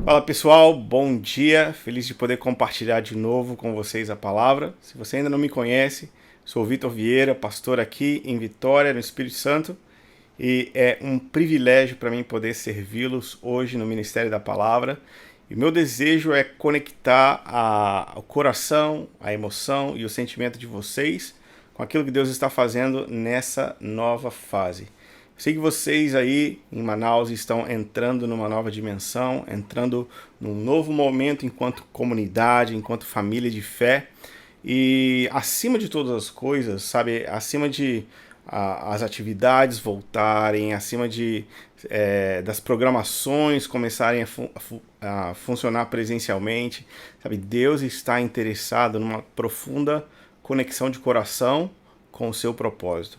Fala pessoal, bom dia, feliz de poder compartilhar de novo com vocês a palavra. Se você ainda não me conhece, sou Vitor Vieira, pastor aqui em Vitória, no Espírito Santo, e é um privilégio para mim poder servi-los hoje no Ministério da Palavra. E meu desejo é conectar o coração, a emoção e o sentimento de vocês com aquilo que Deus está fazendo nessa nova fase. Sei que vocês aí em Manaus estão entrando numa nova dimensão, entrando num novo momento enquanto comunidade, enquanto família de fé. E acima de todas as coisas, sabe, acima de as atividades voltarem, acima das programações começarem a funcionar presencialmente, sabe, Deus está interessado numa profunda conexão de coração com o seu propósito.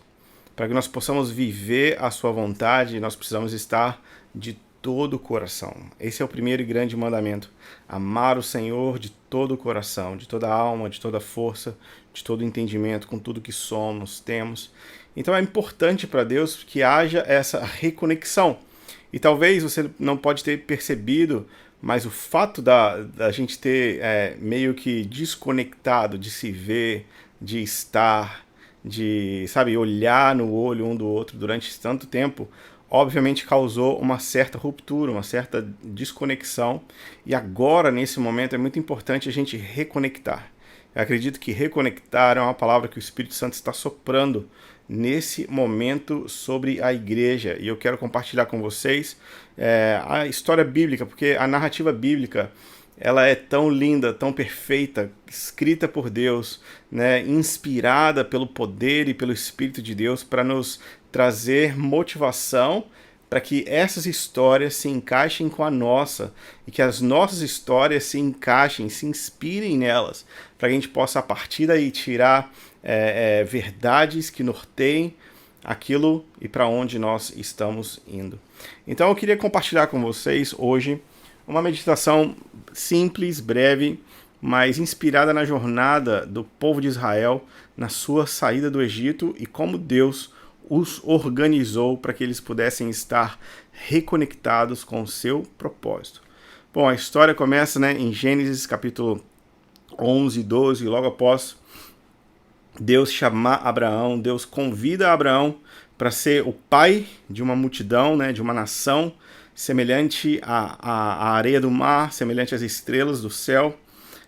Para que nós possamos viver a sua vontade, nós precisamos estar de todo o coração. Esse é o primeiro e grande mandamento. Amar o Senhor de todo o coração, de toda a alma, de toda a força, de todo o entendimento, com tudo que somos, temos. Então é importante para Deus que haja essa reconexão. E talvez você não pode ter percebido, mas o fato da gente ter meio que desconectado de se ver, de estar, de, sabe, olhar no olho um do outro durante tanto tempo, obviamente causou uma certa ruptura, uma certa desconexão. E agora, nesse momento, é muito importante a gente reconectar. Eu acredito que reconectar é uma palavra que o Espírito Santo está soprando nesse momento sobre a igreja. E eu quero compartilhar com vocês a história bíblica, porque a narrativa bíblica ela é tão linda, tão perfeita, escrita por Deus, né, inspirada pelo poder e pelo Espírito de Deus para nos trazer motivação para que essas histórias se encaixem com a nossa e que as nossas histórias se encaixem, se inspirem nelas, para que a gente possa, a partir daí, tirar verdades que norteiem aquilo e para onde nós estamos indo. Então eu queria compartilhar com vocês hoje uma meditação simples, breve, mas inspirada na jornada do povo de Israel na sua saída do Egito e como Deus os organizou para que eles pudessem estar reconectados com o seu propósito. Bom, a história começa, em Gênesis capítulo 11, 12, logo após Deus chamar Abraão, Deus convida Abraão para ser o pai de uma multidão, de uma nação, semelhante à areia do mar, semelhante às estrelas do céu.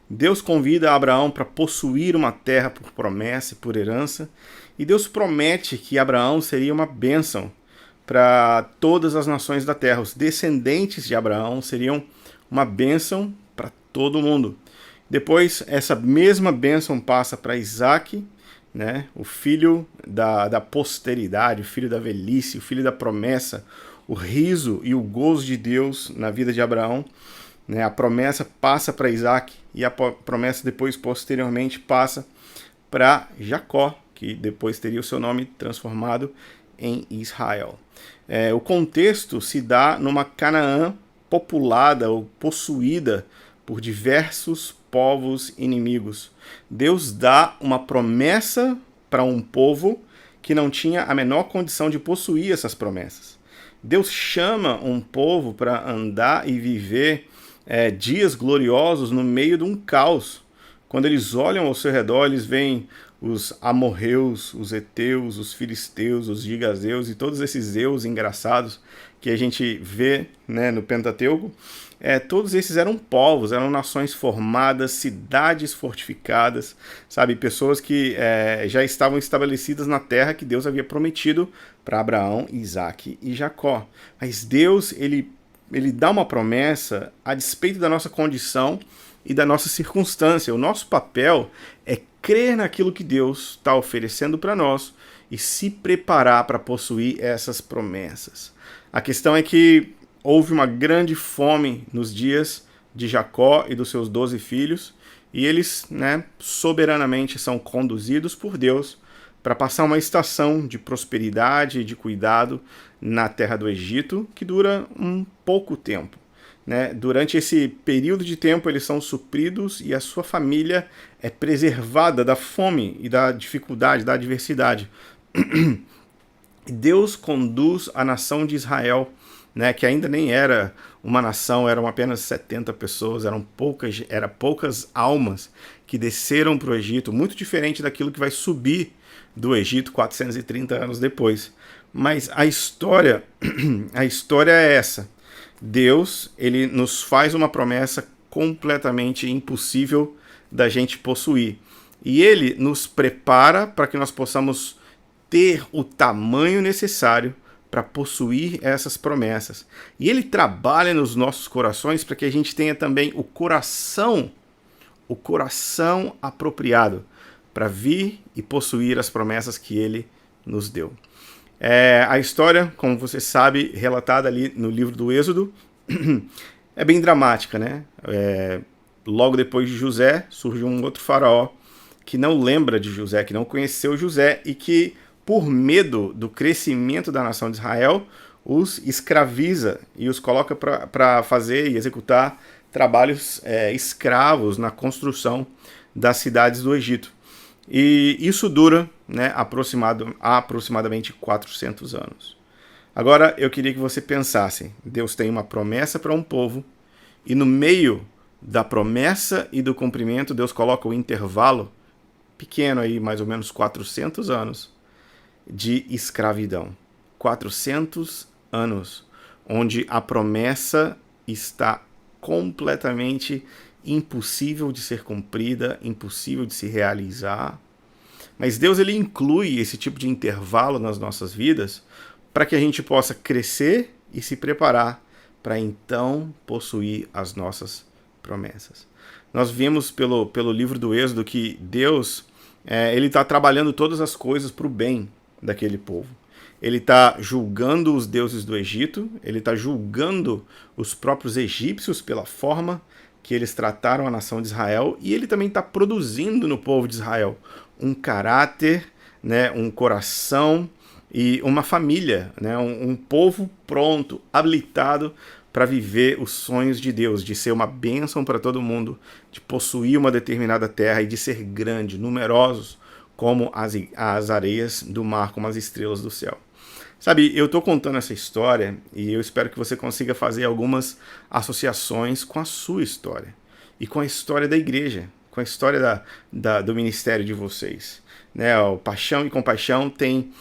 Deus convida Abraão para possuir uma terra por promessa e por herança. E Deus promete que Abraão seria uma bênção para todas as nações da terra. Os descendentes de Abraão seriam uma bênção para todo mundo. Depois, essa mesma bênção passa para Isaac, o filho da posteridade, o filho da velhice, o filho da promessa, o riso e o gozo de Deus na vida de Abraão. A promessa passa para Isaac e a promessa depois, posteriormente, passa para Jacó, que depois teria o seu nome transformado em Israel. O contexto se dá numa Canaã populada ou possuída por diversos povos inimigos. Deus dá uma promessa para um povo que não tinha a menor condição de possuir essas promessas. Deus chama um povo para andar e viver dias gloriosos no meio de um caos. Quando eles olham ao seu redor, eles veem os amorreus, os heteus, os filisteus, os gigazeus e todos esses eus engraçados que a gente vê no Pentateuco. Todos esses eram povos, eram nações formadas, cidades fortificadas, sabe, pessoas que já estavam estabelecidas na terra que Deus havia prometido para Abraão, Isaac e Jacó. Mas Deus, ele dá uma promessa a despeito da nossa condição e da nossa circunstância. O nosso papel é crer naquilo que Deus está oferecendo para nós e se preparar para possuir essas promessas. A questão é que houve uma grande fome nos dias de Jacó e dos seus 12 filhos, e eles, soberanamente são conduzidos por Deus para passar uma estação de prosperidade e de cuidado na terra do Egito, que dura um pouco tempo. Durante esse período de tempo eles são supridos e a sua família é preservada da fome e da dificuldade, da adversidade. Deus conduz a nação de Israel, que ainda nem era uma nação, eram apenas 70 pessoas, eram poucas almas que desceram para o Egito, muito diferente daquilo que vai subir do Egito 430 anos depois. Mas a história é essa. Deus, ele nos faz uma promessa completamente impossível da gente possuir. E ele nos prepara para que nós possamos ter o tamanho necessário para possuir essas promessas. E ele trabalha nos nossos corações para que a gente tenha também o coração apropriado para vir e possuir as promessas que ele nos deu. A história, como você sabe, relatada ali no livro do Êxodo, é bem dramática, né? Logo depois de José, surge um outro faraó que não lembra de José, que não conheceu José e que, por medo do crescimento da nação de Israel, os escraviza e os coloca para fazer e executar trabalhos escravos na construção das cidades do Egito. E isso dura, né, aproximadamente 400 anos. Agora eu queria que você pensasse, Deus tem uma promessa para um povo e no meio da promessa e do cumprimento Deus coloca o intervalo pequeno aí, mais ou menos 400 anos de escravidão. 400 anos onde a promessa está completamente impossível de ser cumprida, impossível de se realizar. Mas Deus, ele inclui esse tipo de intervalo nas nossas vidas para que a gente possa crescer e se preparar para então possuir as nossas promessas. Nós vimos pelo livro do Êxodo que Deus ele está trabalhando todas as coisas para o bem daquele povo. Ele está julgando os deuses do Egito, ele está julgando os próprios egípcios pela forma que eles trataram a nação de Israel, e ele também está produzindo no povo de Israel um caráter, né, um coração e uma família, né, um povo pronto, habilitado para viver os sonhos de Deus, de ser uma bênção para todo mundo, de possuir uma determinada terra e de ser grande, numerosos como as areias do mar, como as estrelas do céu. Sabe, eu estou contando essa história e eu espero que você consiga fazer algumas associações com a sua história e com a história da igreja, com a história do ministério de vocês. Né? O Paixão e Compaixão tem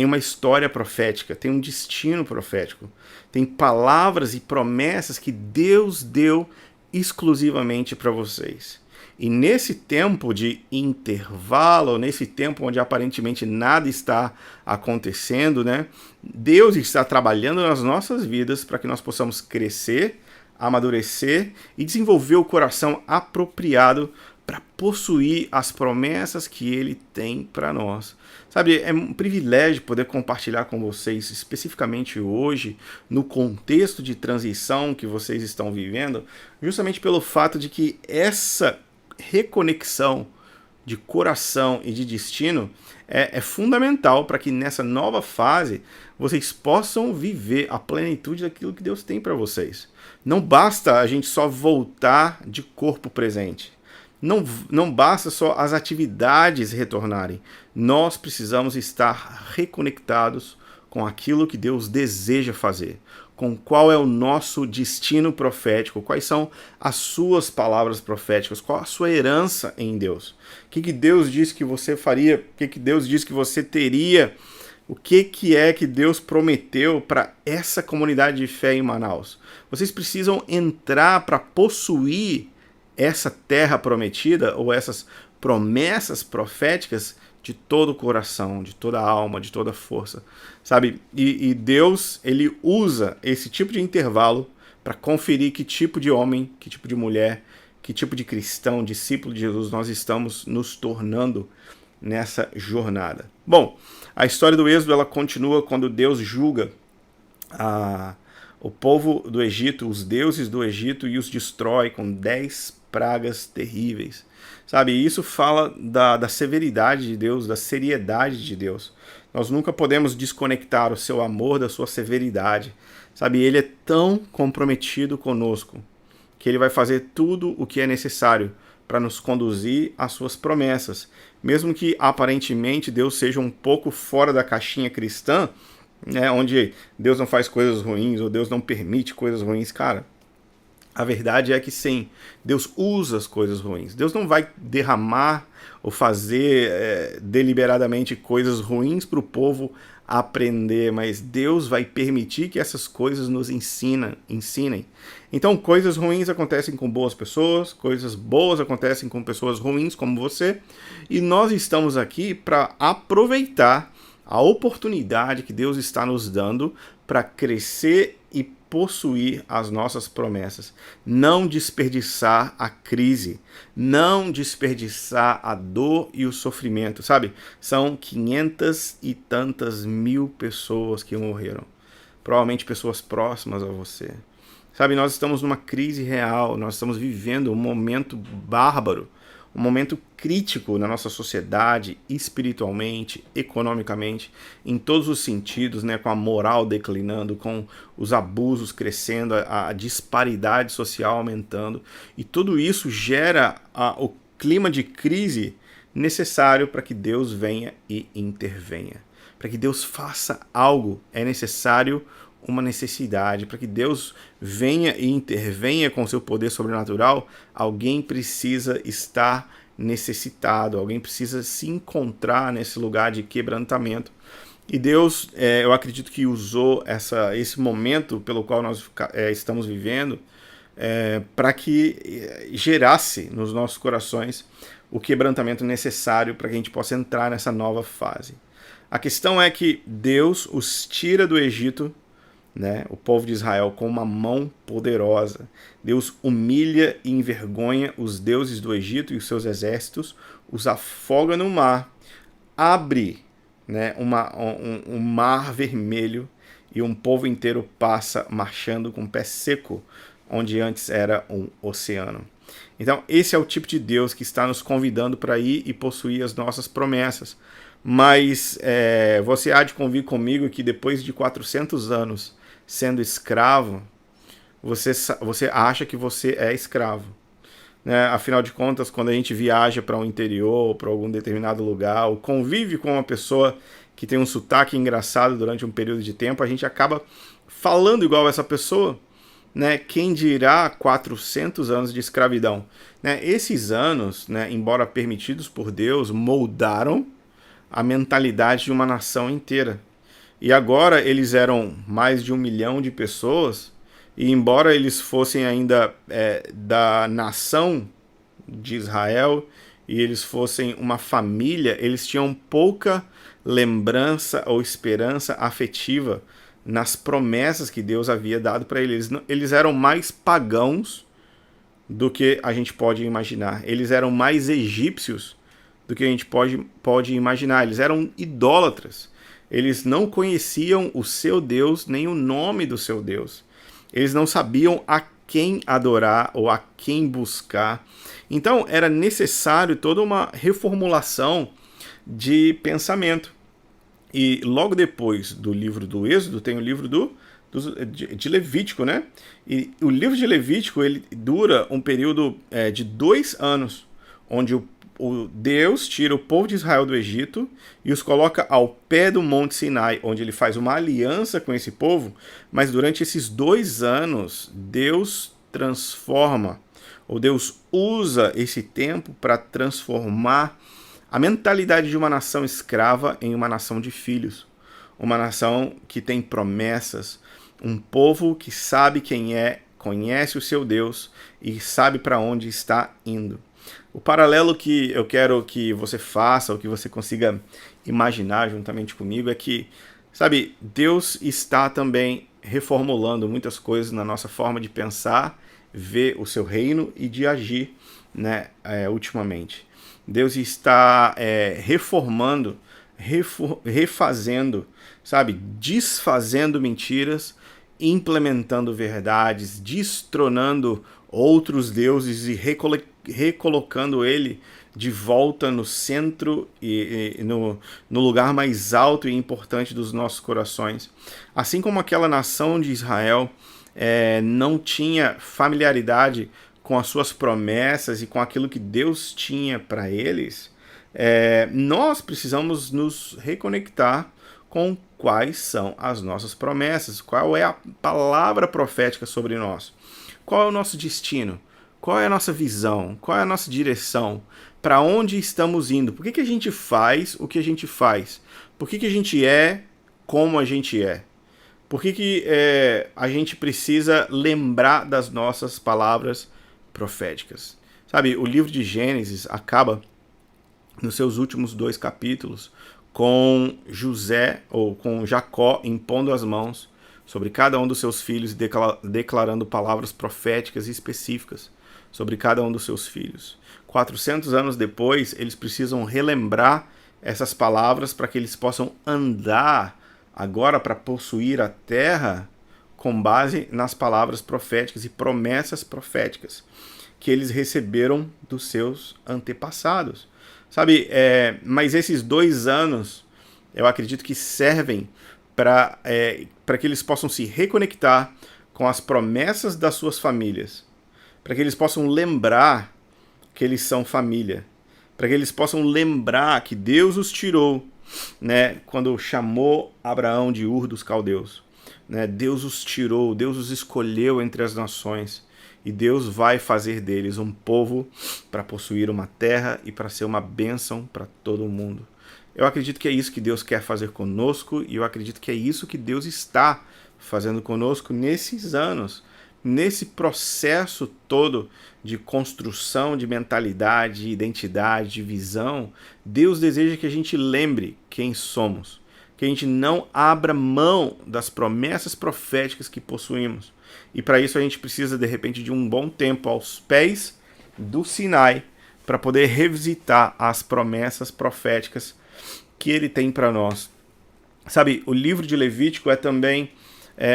uma história profética, tem um destino profético, tem palavras e promessas que Deus deu exclusivamente para vocês. E nesse tempo de intervalo, nesse tempo onde aparentemente nada está acontecendo, né, Deus está trabalhando nas nossas vidas para que nós possamos crescer, amadurecer e desenvolver o coração apropriado para possuir as promessas que Ele tem para nós. Sabe, é um privilégio poder compartilhar com vocês, especificamente hoje, no contexto de transição que vocês estão vivendo, justamente pelo fato de que essa reconexão de coração e de destino é fundamental para que nessa nova fase vocês possam viver a plenitude daquilo que Deus tem para vocês. Não basta a gente só voltar de corpo presente. Não basta só as atividades retornarem. Nós precisamos estar reconectados com aquilo que Deus deseja fazer, com qual é o nosso destino profético, quais são as suas palavras proféticas, qual a sua herança em Deus. O que Deus disse que você faria, o que Deus disse que você teria, o que é que Deus prometeu para essa comunidade de fé em Manaus. Vocês precisam entrar para possuir essa terra prometida ou essas promessas proféticas de todo o coração, de toda a alma, de toda a força, sabe? E Deus, ele usa esse tipo de intervalo para conferir que tipo de homem, que tipo de mulher, que tipo de cristão, discípulo de Jesus nós estamos nos tornando nessa jornada. Bom, a história do Êxodo, ela continua quando Deus julga o povo do Egito, os deuses do Egito, e os destrói com 10 pragas terríveis. Sabe, isso fala da severidade de Deus, da seriedade de Deus. Nós nunca podemos desconectar o seu amor da sua severidade. Sabe, ele é tão comprometido conosco que ele vai fazer tudo o que é necessário para nos conduzir às suas promessas. Mesmo que aparentemente Deus seja um pouco fora da caixinha cristã, né, onde Deus não faz coisas ruins ou Deus não permite coisas ruins, cara, A verdade é que sim, Deus usa as coisas ruins. Deus não vai derramar ou fazer deliberadamente coisas ruins para o povo aprender, mas Deus vai permitir que essas coisas nos ensinem. Então, coisas ruins acontecem com boas pessoas, coisas boas acontecem com pessoas ruins como você, e nós estamos aqui para aproveitar a oportunidade que Deus está nos dando para crescer e possuir as nossas promessas. Não desperdiçar a crise, não desperdiçar a dor e o sofrimento, sabe? São 500 e tantas mil pessoas que morreram. Provavelmente pessoas próximas a você. Sabe, nós estamos numa crise real, nós estamos vivendo um momento bárbaro, um momento crítico na nossa sociedade, espiritualmente, economicamente, em todos os sentidos, né, com a moral declinando, com os abusos crescendo, a disparidade social aumentando, e tudo isso gera o clima de crise necessário para que Deus venha e intervenha. Para que Deus faça algo, é necessário uma necessidade. Para que Deus venha e intervenha com seu poder sobrenatural, alguém precisa estar necessitado, alguém precisa se encontrar nesse lugar de quebrantamento. E Deus, eu acredito que usou esse momento pelo qual nós estamos vivendo para que gerasse nos nossos corações o quebrantamento necessário para que a gente possa entrar nessa nova fase. A questão é que Deus os tira do Egito, né, o povo de Israel, com uma mão poderosa. Deus humilha e envergonha os deuses do Egito e os seus exércitos, os afoga no mar, abre, né, um mar vermelho e um povo inteiro passa marchando com o pé seco, onde antes era um oceano. Então, esse é o tipo de Deus que está nos convidando para ir e possuir as nossas promessas. Mas você há de convir comigo que depois de 400 anos sendo escravo, você acha que você é escravo, né? Afinal de contas, quando a gente viaja para um interior, para algum determinado lugar, ou convive com uma pessoa que tem um sotaque engraçado durante um período de tempo, a gente acaba falando igual essa pessoa, né? Quem dirá 400 anos de escravidão, né? Esses anos, né, embora permitidos por Deus, moldaram a mentalidade de uma nação inteira. E agora eles eram mais de 1 milhão de pessoas, e embora eles fossem ainda da nação de Israel, e eles fossem uma família, eles tinham pouca lembrança ou esperança afetiva nas promessas que Deus havia dado para eles. Eles eram mais pagãos do que a gente pode imaginar. Eles eram mais egípcios do que a gente pode imaginar. Eles eram idólatras. Eles não conheciam o seu Deus, nem o nome do seu Deus. Eles não sabiam a quem adorar ou a quem buscar. Então, era necessário toda uma reformulação de pensamento. E logo depois do livro do Êxodo, tem o livro de Levítico, né? E o livro de Levítico, ele dura um período de 2 anos, onde o Deus tira o povo de Israel do Egito e os coloca ao pé do Monte Sinai, onde ele faz uma aliança com esse povo, mas durante esses 2 anos, Deus transforma, ou Deus usa esse tempo para transformar a mentalidade de uma nação escrava em uma nação de filhos, uma nação que tem promessas, um povo que sabe quem é, conhece o seu Deus e sabe para onde está indo. O paralelo que eu quero que você faça, ou que você consiga imaginar juntamente comigo, é que, sabe, Deus está também reformulando muitas coisas na nossa forma de pensar, ver o seu reino e de agir, né, ultimamente. Deus está reformando, refazendo, sabe, desfazendo mentiras, implementando verdades, destronando outros deuses e recolocando ele de volta no centro e no lugar mais alto e importante dos nossos corações. Assim como aquela nação de Israel não tinha familiaridade com as suas promessas e com aquilo que Deus tinha para eles, nós precisamos nos reconectar com quais são as nossas promessas, qual é a palavra profética sobre nós. Qual é o nosso destino? Qual é a nossa visão? Qual é a nossa direção? Para onde estamos indo? Por que a gente faz o que a gente faz? Por que a gente é como a gente é? Por que a gente precisa lembrar das nossas palavras proféticas? Sabe, o livro de Gênesis acaba nos seus últimos 2 capítulos com José, ou com Jacó, impondo as mãos sobre cada um dos seus filhos e declarando palavras proféticas específicas sobre cada um dos seus filhos. 400 anos depois, eles precisam relembrar essas palavras para que eles possam andar agora para possuir a terra com base nas palavras proféticas e promessas proféticas que eles receberam dos seus antepassados. Sabe, mas esses 2 anos, eu acredito que servem para que eles possam se reconectar com as promessas das suas famílias, para que eles possam lembrar que eles são família, para que eles possam lembrar que Deus os tirou, né, quando chamou Abraão de Ur dos Caldeus. Né, Deus os tirou, Deus os escolheu entre as nações. E Deus vai fazer deles um povo para possuir uma terra e para ser uma bênção para todo mundo. Eu acredito que é isso que Deus quer fazer conosco e eu acredito que é isso que Deus está fazendo conosco nesses anos, nesse processo todo de construção de mentalidade, de identidade, de visão. Deus deseja que a gente lembre quem somos, que a gente não abra mão das promessas proféticas que possuímos. E para isso a gente precisa, de repente, de um bom tempo aos pés do Sinai para poder revisitar as promessas proféticas que ele tem para nós. Sabe, o livro de Levítico é também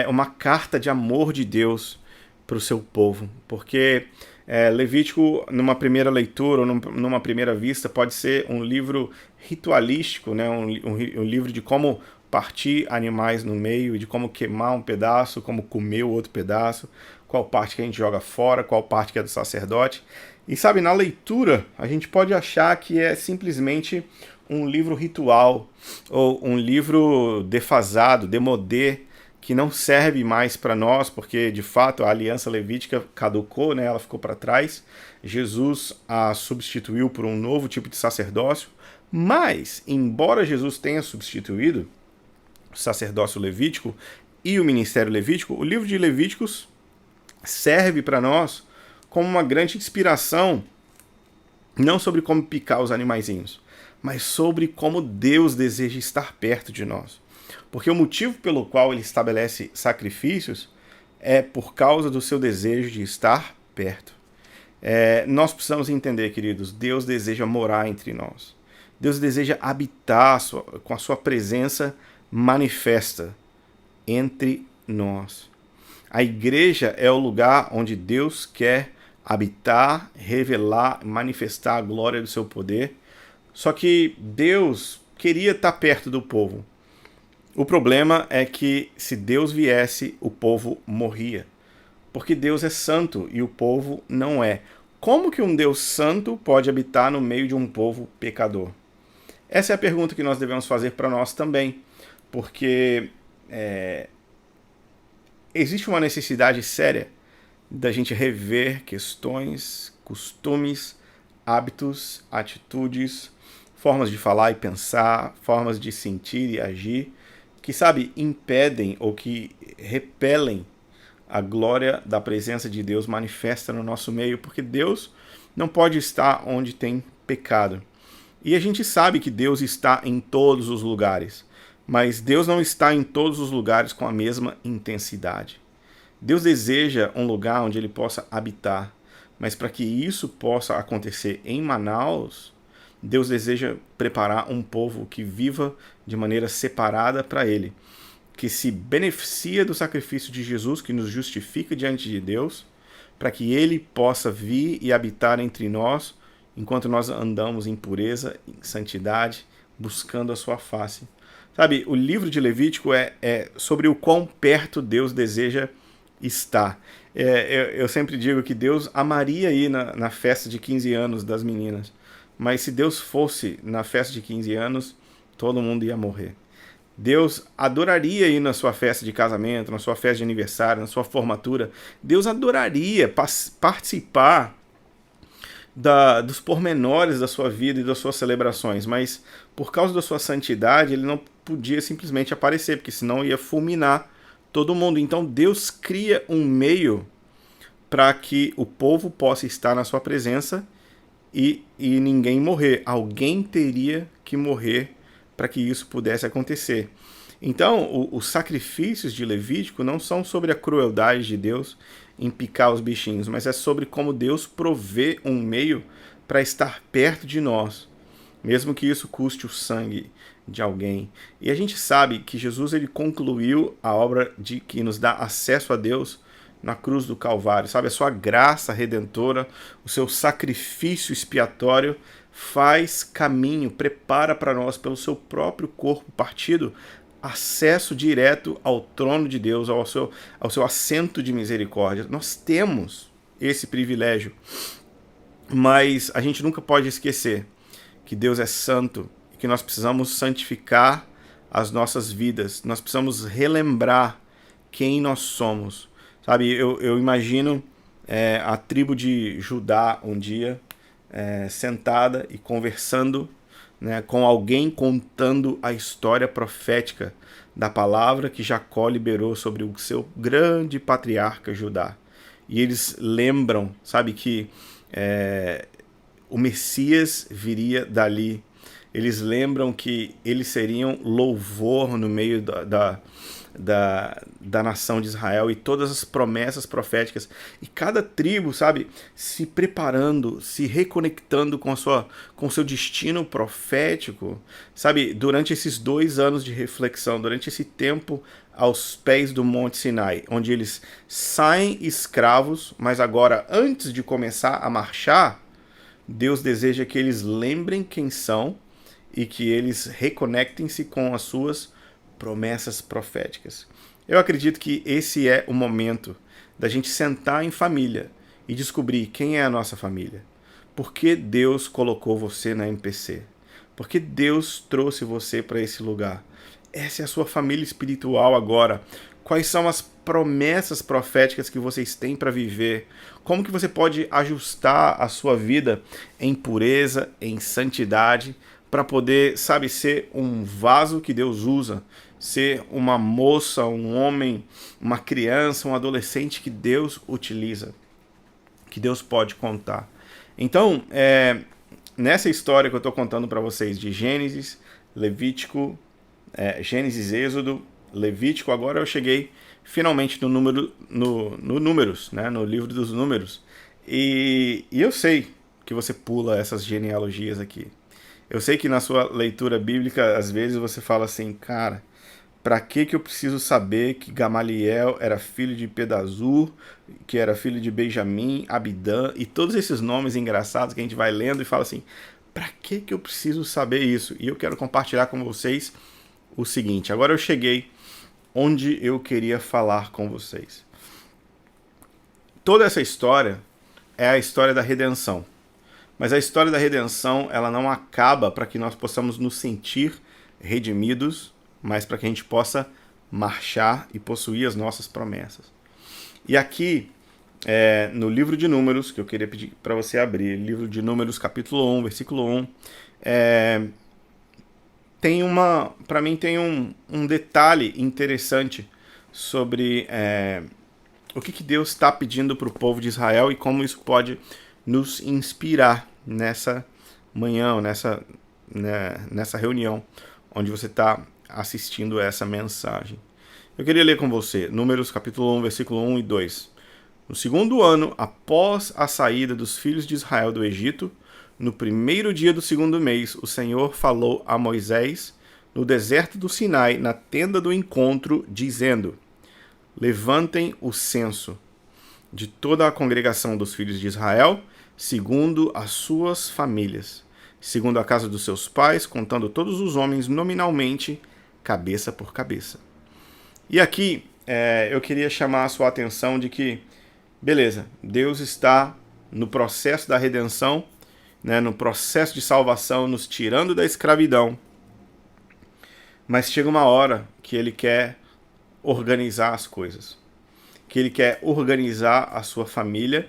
uma carta de amor de Deus para o seu povo, porque Levítico, numa primeira leitura ou numa primeira vista, pode ser um livro ritualístico, né? Um livro de como partir animais no meio, de como queimar um pedaço, como comer o outro pedaço, qual parte que a gente joga fora, qual parte que é do sacerdote. E sabe, na leitura, a gente pode achar que é simplesmente um livro ritual, ou um livro defasado, demodé, que não serve mais para nós, porque de fato a aliança levítica caducou, né? Ela ficou para trás. Jesus a substituiu por um novo tipo de sacerdócio, mas, embora Jesus tenha substituído o sacerdócio levítico e o ministério levítico, o livro de Levíticos serve para nós como uma grande inspiração, não sobre como picar os animaizinhos, mas sobre como Deus deseja estar perto de nós. Porque o motivo pelo qual ele estabelece sacrifícios é por causa do seu desejo de estar perto. Nós precisamos entender, queridos, Deus deseja morar entre nós. Deus deseja habitar com a sua presença manifesta entre nós. A igreja é o lugar onde Deus quer habitar, revelar, manifestar a glória do seu poder. Só que Deus queria estar perto do povo. O problema é que se Deus viesse, o povo morria. Porque Deus é santo e o povo não é. Como que um Deus santo pode habitar no meio de um povo pecador? Essa é a pergunta que nós devemos fazer para nós também. Porque existe uma necessidade séria da gente rever questões, costumes, hábitos, atitudes, formas de falar e pensar, formas de sentir e agir, que, sabe, impedem ou que repelem a glória da presença de Deus manifesta no nosso meio, porque Deus não pode estar onde tem pecado. E a gente sabe que Deus está em todos os lugares, mas Deus não está em todos os lugares com a mesma intensidade. Deus deseja um lugar onde ele possa habitar, mas para que isso possa acontecer em Manaus, Deus deseja preparar um povo que viva de maneira separada para ele, que se beneficia do sacrifício de Jesus, que nos justifica diante de Deus, para que ele possa vir e habitar entre nós, enquanto nós andamos em pureza, em santidade, buscando a sua face. Sabe, o livro de Levítico é sobre o quão perto Deus deseja estar. Eu sempre digo que Deus amaria ir na festa de 15 anos das meninas, mas se Deus fosse na festa de 15 anos, todo mundo ia morrer. Deus adoraria ir na sua festa de casamento, na sua festa de aniversário, na sua formatura. Deus adoraria participar dos pormenores da sua vida e das suas celebrações, mas por causa da sua santidade, ele não podia simplesmente aparecer, porque senão ia fulminar todo mundo. Então Deus cria um meio para que o povo possa estar na sua presença e ninguém morrer. Alguém teria que morrer para que isso pudesse acontecer. Então, os sacrifícios de Levítico não são sobre a crueldade de Deus em picar os bichinhos, mas é sobre como Deus provê um meio para estar perto de nós, mesmo que isso custe o sangue de alguém. E a gente sabe que Jesus ele concluiu a obra de que nos dá acesso a Deus na cruz do Calvário, sabe? A sua graça redentora, o seu sacrifício expiatório faz caminho, prepara para nós pelo seu próprio corpo partido, acesso direto ao trono de Deus, ao seu assento de misericórdia. Nós temos esse privilégio, mas a gente nunca pode esquecer que Deus é santo e que nós precisamos santificar as nossas vidas. Nós precisamos relembrar quem nós somos. Sabe, eu imagino a tribo de Judá um dia sentada e conversando, né, com alguém contando a história profética da palavra que Jacó liberou sobre o seu grande patriarca Judá. E eles lembram, sabe, que o Messias viria dali. Eles lembram que eles seriam louvor no meio da nação de Israel e todas as promessas proféticas. E cada tribo, sabe, se preparando, se reconectando com o seu destino profético, sabe, durante esses 2 anos de reflexão, durante esse tempo aos pés do Monte Sinai, onde eles saem escravos, mas agora, antes de começar a marchar, Deus deseja que eles lembrem quem são e que eles reconectem-se com as suas promessas proféticas. Eu acredito que esse é o momento da gente sentar em família e descobrir quem é a nossa família. Por que Deus colocou você na MPC? Por que Deus trouxe você para esse lugar? Essa é a sua família espiritual agora. Quais são as promessas proféticas que vocês têm para viver? Como que você pode ajustar a sua vida em pureza, em santidade, para poder, sabe, ser um vaso que Deus usa, ser uma moça, um homem, uma criança, um adolescente que Deus utiliza, que Deus pode contar. Então, nessa história que eu estou contando para vocês de Gênesis, Levítico, Gênesis, Êxodo, Levítico, agora eu cheguei finalmente no Números, né, no livro dos Números. E eu sei que você pula essas genealogias aqui. Eu sei que na sua leitura bíblica, às vezes você fala assim, cara, para que eu preciso saber que Gamaliel era filho de Pedazur, que era filho de Benjamim, Abidã, e todos esses nomes engraçados que a gente vai lendo e fala assim, para que eu preciso saber isso? E eu quero compartilhar com vocês o seguinte, agora eu cheguei onde eu queria falar com vocês. Toda essa história é a história da redenção. Mas a história da redenção, ela não acaba para que nós possamos nos sentir redimidos, mas para que a gente possa marchar e possuir as nossas promessas. E aqui, no livro de Números, que eu queria pedir para você abrir, livro de Números, capítulo 1, versículo 1, para mim tem um detalhe interessante sobre o que Deus está pedindo para o povo de Israel e como isso pode nos inspirar nessa manhã, nessa reunião onde você está assistindo essa mensagem. Eu queria ler com você Números capítulo 1, versículo 1 e 2. No 2º ano, após a saída dos filhos de Israel do Egito, no 1º dia do 2º mês, o Senhor falou a Moisés no deserto do Sinai, na tenda do encontro, dizendo: levantem o censo de toda a congregação dos filhos de Israel, segundo as suas famílias, segundo a casa dos seus pais, contando todos os homens nominalmente, cabeça por cabeça. E aqui eu queria chamar a sua atenção de que, beleza, Deus está no processo da redenção, né, no processo de salvação, nos tirando da escravidão. Mas chega uma hora que ele quer organizar as coisas, que ele quer organizar a sua família,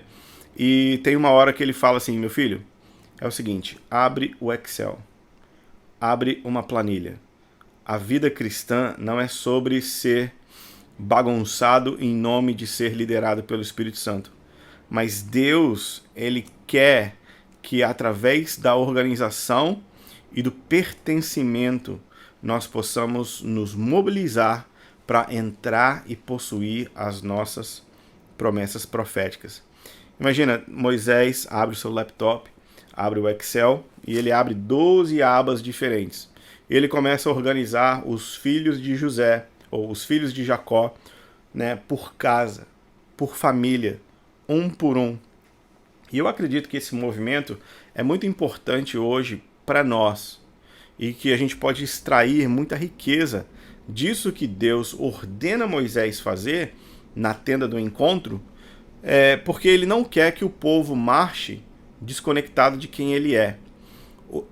e tem uma hora que ele fala assim: meu filho, é o seguinte, abre o Excel, abre uma planilha. A vida cristã não é sobre ser bagunçado em nome de ser liderado pelo Espírito Santo. Mas Deus, ele quer que através da organização e do pertencimento nós possamos nos mobilizar para entrar e possuir as nossas promessas proféticas. Imagina, Moisés abre o seu laptop, abre o Excel e ele abre 12 abas diferentes. Ele começa a organizar os filhos de José, ou os filhos de Jacó, né, por casa, por família, um por um. E eu acredito que esse movimento é muito importante hoje para nós, e que a gente pode extrair muita riqueza disso que Deus ordena Moisés fazer na tenda do encontro, porque ele não quer que o povo marche desconectado de quem ele é.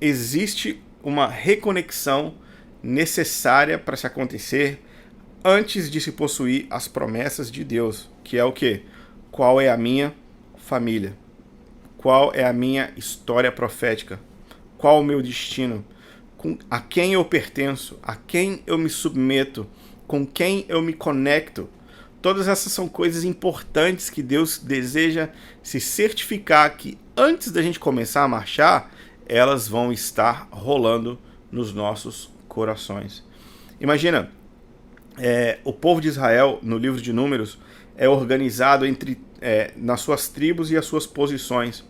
Existe uma reconexão necessária para se acontecer antes de se possuir as promessas de Deus, que é o quê? Qual é a minha família? Qual é a minha história profética? Qual o meu destino? A quem eu pertenço? A quem eu me submeto? Com quem eu me conecto? Todas essas são coisas importantes que Deus deseja se certificar que antes da gente começar a marchar, elas vão estar rolando nos nossos corações. Imagina, o povo de Israel, no livro de Números, é organizado nas suas tribos e as suas posições.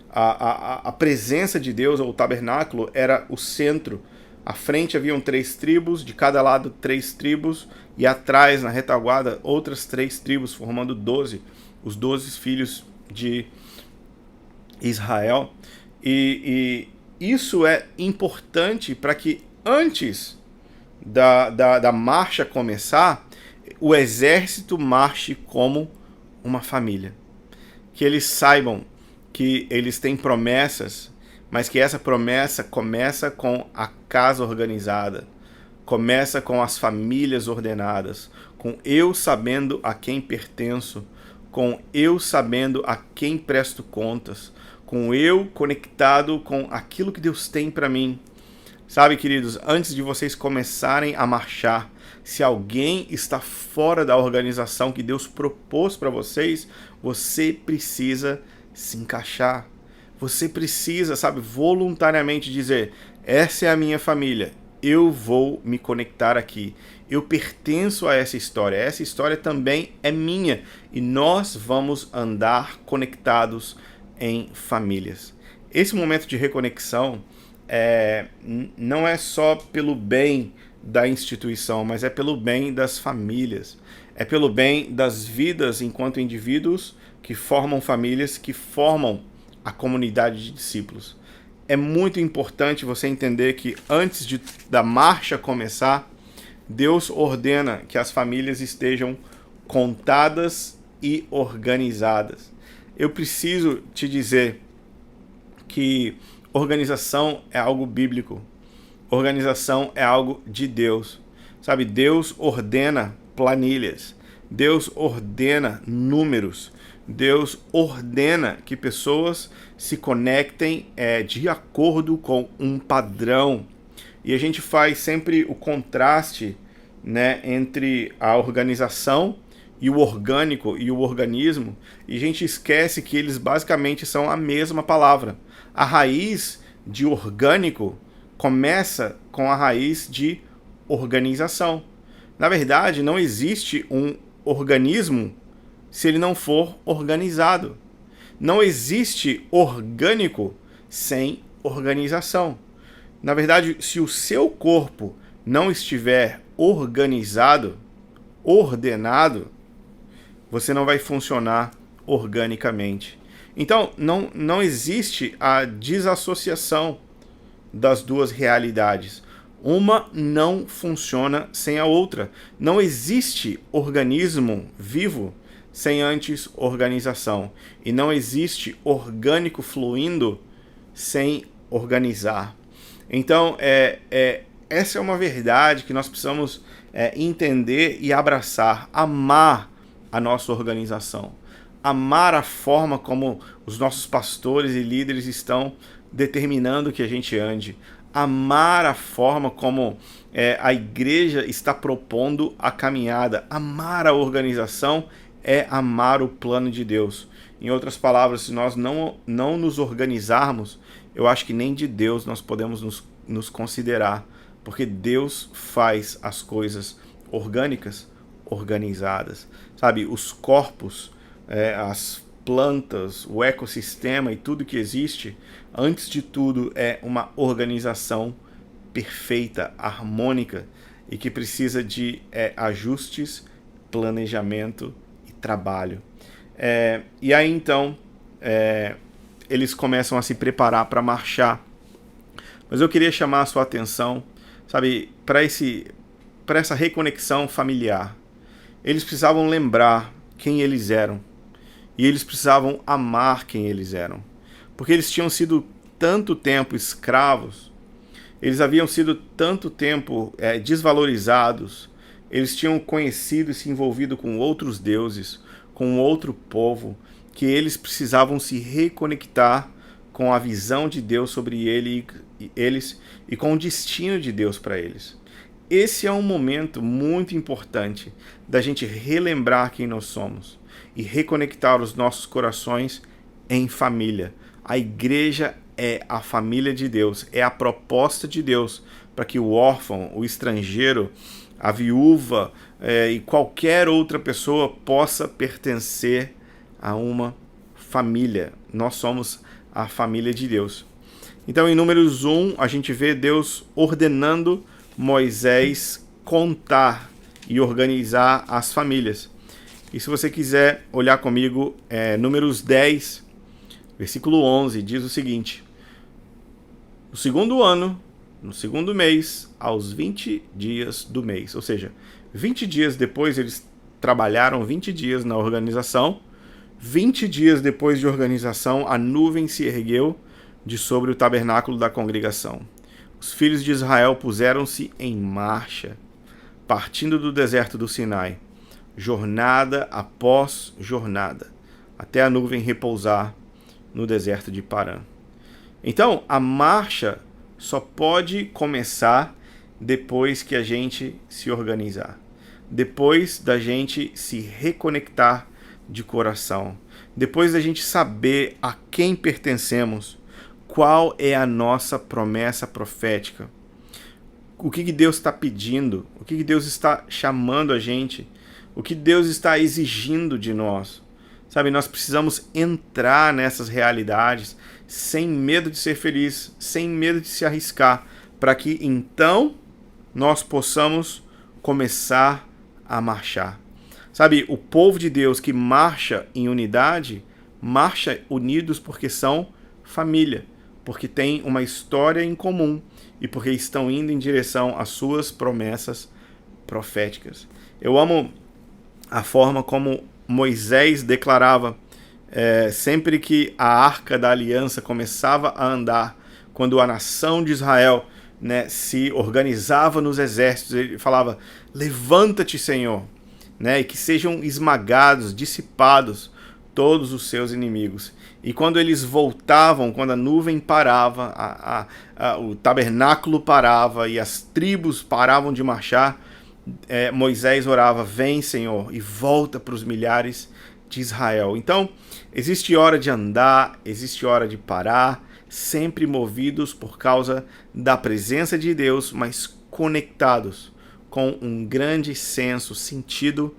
A presença de Deus, ou o tabernáculo, era o centro. À frente haviam 3 tribos, de cada lado 3 tribos, e atrás, na retaguarda, outras 3 tribos, formando 12, os 12 filhos de Israel. E isso é importante para que antes da marcha começar, o exército marche como uma família. Que eles saibam que eles têm promessas, mas que essa promessa começa com a casa organizada, começa com as famílias ordenadas, com eu sabendo a quem pertenço, com eu sabendo a quem presto contas, com eu conectado com aquilo que Deus tem para mim. Sabe, queridos, antes de vocês começarem a marchar, se alguém está fora da organização que Deus propôs para vocês, você precisa se encaixar. Você precisa, sabe, voluntariamente dizer: essa é a minha família, eu vou me conectar aqui. Eu pertenço a essa história também é minha. E nós vamos andar conectados em famílias. Esse momento de reconexão não é só pelo bem da instituição, mas é pelo bem das famílias. É pelo bem das vidas enquanto indivíduos que formam famílias, que formam a comunidade de discípulos. É muito importante você entender que antes da marcha começar, Deus ordena que as famílias estejam contadas e organizadas. Eu preciso te dizer que organização é algo bíblico. Organização é algo de Deus. Sabe, Deus ordena planilhas. Deus ordena números. Deus ordena que pessoas se conectem de acordo com um padrão. E a gente faz sempre o contraste, né, entre a organização e o orgânico e o organismo, e a gente esquece que eles basicamente são a mesma palavra. A raiz de orgânico começa com a raiz de organização. Na verdade, não existe um organismo se ele não for organizado. Não existe orgânico sem organização. Na verdade, se o seu corpo não estiver organizado, ordenado, você não vai funcionar organicamente. Então, não existe a desassociação das duas realidades. Uma não funciona sem a outra. Não existe organismo vivo sem antes organização. E não existe orgânico fluindo sem organizar. Então, essa é uma verdade que nós precisamos entender e abraçar, amar a nossa organização, amar a forma como os nossos pastores e líderes estão determinando que a gente ande, amar a forma como a igreja está propondo a caminhada, amar a organização é amar o plano de Deus. Em outras palavras, se nós não nos organizarmos, eu acho que nem de Deus nós podemos nos considerar, porque Deus faz as coisas orgânicas, organizadas. Sabe, os corpos, as plantas, o ecossistema e tudo que existe, antes de tudo é uma organização perfeita, harmônica e que precisa de ajustes, planejamento e trabalho. E aí então eles começam a se preparar para marchar. Mas eu queria chamar a sua atenção, sabe, para essa reconexão familiar. Eles precisavam lembrar quem eles eram. E eles precisavam amar quem eles eram. Porque eles tinham sido tanto tempo escravos, eles haviam sido tanto tempo desvalorizados, eles tinham conhecido e se envolvido com outros deuses, com outro povo, que eles precisavam se reconectar com a visão de Deus sobre eles e com o destino de Deus para eles. Esse é um momento muito importante da gente relembrar quem nós somos e reconectar os nossos corações em família. A igreja é a família de Deus, é a proposta de Deus para que o órfão, o estrangeiro, a viúva e qualquer outra pessoa possa pertencer a uma família. Nós somos a família de Deus. Então, em Números 1, a gente vê Deus ordenando Moisés contar e organizar as famílias. E se você quiser olhar comigo, Números 10, versículo 11, diz o seguinte: no segundo ano, no segundo mês, aos 20 dias do mês. Ou seja, 20 dias depois eles trabalharam 20 dias na organização. 20 dias depois de organização, a nuvem se ergueu de sobre o tabernáculo da congregação. Os filhos de Israel puseram-se em marcha, partindo do deserto do Sinai, jornada após jornada, até a nuvem repousar no deserto de Parã. Então, a marcha só pode começar depois que a gente se organizar, depois da gente se reconectar de coração, depois da gente saber a quem pertencemos, qual é a nossa promessa profética, o que Deus está pedindo, o que Deus está chamando a gente, o que Deus está exigindo de nós. Sabe, nós precisamos entrar nessas realidades sem medo de ser feliz, sem medo de se arriscar, para que então nós possamos começar a marchar. Sabe, o povo de Deus que marcha em unidade, marcha unidos porque são família, porque tem uma história em comum e porque estão indo em direção às suas promessas proféticas. Eu amo a forma como Moisés declarava sempre que a arca da aliança começava a andar, quando a nação de Israel se organizava nos exércitos, ele falava: levanta-te, Senhor, e que sejam esmagados, dissipados todos os seus inimigos. E quando eles voltavam, quando a nuvem parava, o tabernáculo parava e as tribos paravam de marchar, Moisés orava: vem, Senhor, e volta para os milhares de Israel. Então, existe hora de andar, existe hora de parar, sempre movidos por causa da presença de Deus, mas conectados com um grande sentido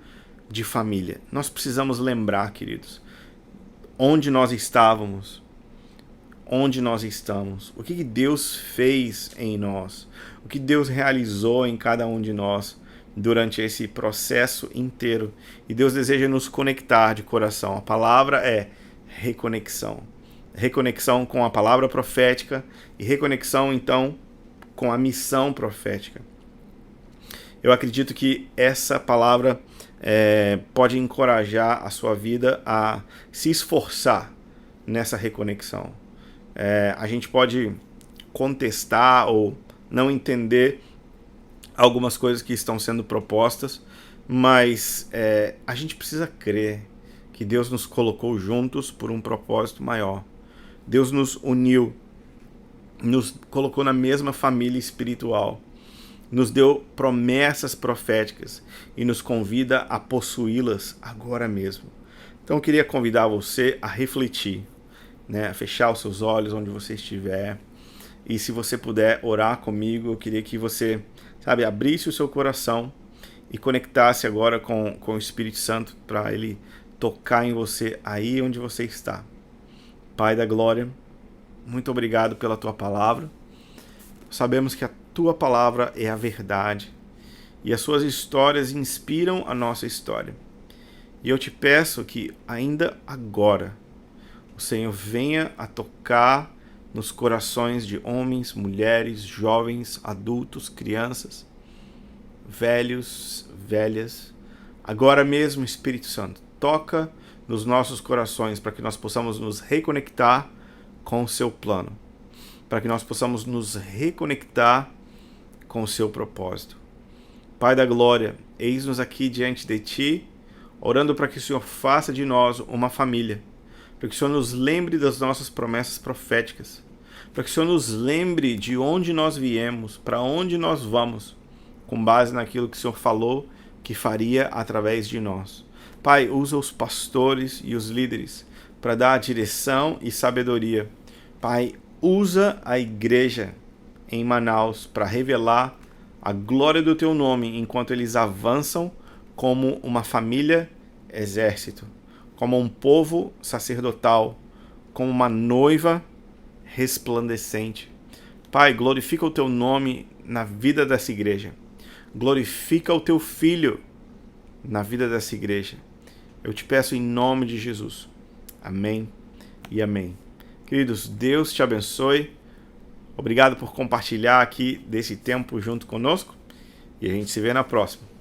de família. Nós precisamos lembrar, queridos, onde nós estávamos, onde nós estamos, o que Deus fez em nós, o que Deus realizou em cada um de nós durante esse processo inteiro. E Deus deseja nos conectar de coração. A palavra é reconexão. Reconexão com a palavra profética e reconexão, então, com a missão profética. Eu acredito que essa palavra pode encorajar a sua vida a se esforçar nessa reconexão. A gente pode contestar ou não entender algumas coisas que estão sendo propostas, mas a gente precisa crer que Deus nos colocou juntos por um propósito maior. Deus nos uniu, nos colocou na mesma família espiritual, nos deu promessas proféticas e nos convida a possuí-las agora mesmo. Então eu queria convidar você a refletir, né, a fechar os seus olhos onde você estiver, e se você puder orar comigo, eu queria que você, abrisse o seu coração e conectasse agora com o Espírito Santo para ele tocar em você aí onde você está. Pai da glória, muito obrigado pela tua palavra. Sabemos que a tua palavra é a verdade e as suas histórias inspiram a nossa história. E eu te peço que ainda agora o Senhor venha a tocar nos corações de homens, mulheres, jovens, adultos, crianças, velhos, velhas. Agora mesmo, Espírito Santo, toca nos nossos corações para que nós possamos nos reconectar com o seu plano, para que nós possamos nos reconectar com o seu propósito. Pai da glória, eis-nos aqui diante de ti, orando para que o Senhor faça de nós uma família, para que o Senhor nos lembre das nossas promessas proféticas, para que o Senhor nos lembre de onde nós viemos, para onde nós vamos, com base naquilo que o Senhor falou que faria através de nós. Pai, usa os pastores e os líderes para dar direção e sabedoria. Pai, usa a igreja em Manaus para revelar a glória do teu nome enquanto eles avançam como uma família exército, como um povo sacerdotal, como uma noiva resplandecente. Pai, glorifica o teu nome na vida dessa igreja. Glorifica o teu filho na vida dessa igreja. Eu te peço em nome de Jesus. Amém e amém. Queridos, Deus te abençoe. Obrigado por compartilhar aqui desse tempo junto conosco. E a gente se vê na próxima.